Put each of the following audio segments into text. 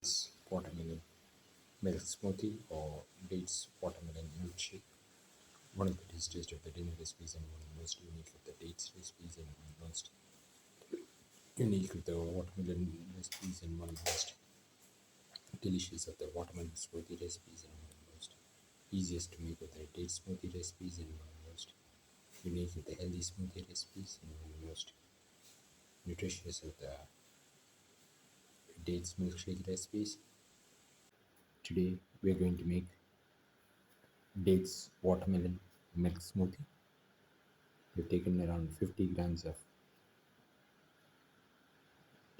Dates watermelon milk smoothie or dates watermelon milkshake. One of the tastiest of the dinner recipes and one of the most unique of the dates recipes and one of the most unique of the watermelon recipes and one of the most delicious of the watermelon smoothie recipes and one of the most easiest to make of the date smoothie recipes and one of the most unique of the healthy smoothie recipes and one of the most nutritious of the dates milkshake recipes. Today we are going to make dates watermelon milk smoothie. We've taken around 50 grams of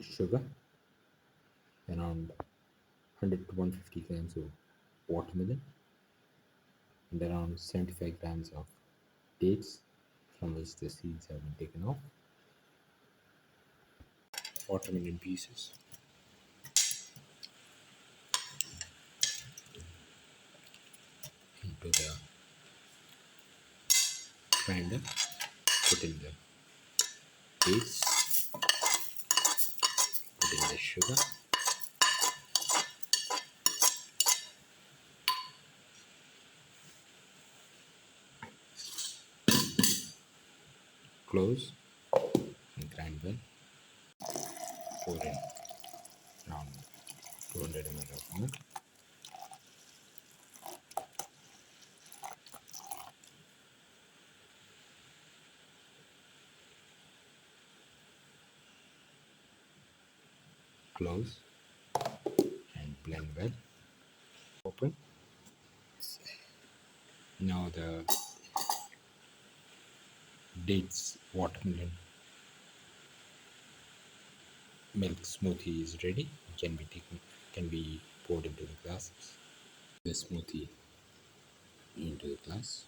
sugar, around 100 to 150 grams of watermelon, and around 75 grams of dates from which the seeds have been taken off. Watermelon pieces into the grinder, put in the dates, put in the sugar, close and grind well. Pour in around 200 ml of milk. Close and blend well. Open. Now the dates watermelon milk smoothie is ready. Can be poured into the glasses. The smoothie into the glass.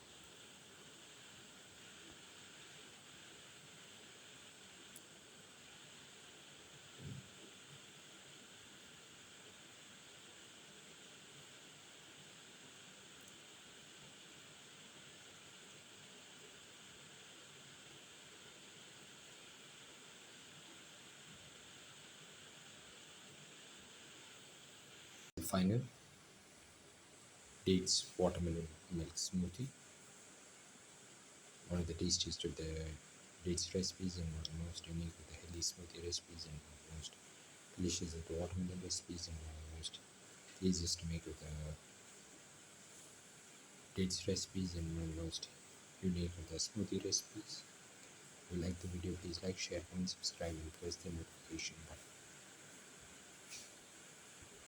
The final dates watermelon milk smoothie. One of the tastiest of the dates recipes and one of the most unique of the healthy smoothie recipes and one of the most delicious of the watermelon recipes and one of the most easiest to make of the dates recipes and one of the most unique of the smoothie recipes. If you like the video, please like, share, comment, subscribe and press the notification button.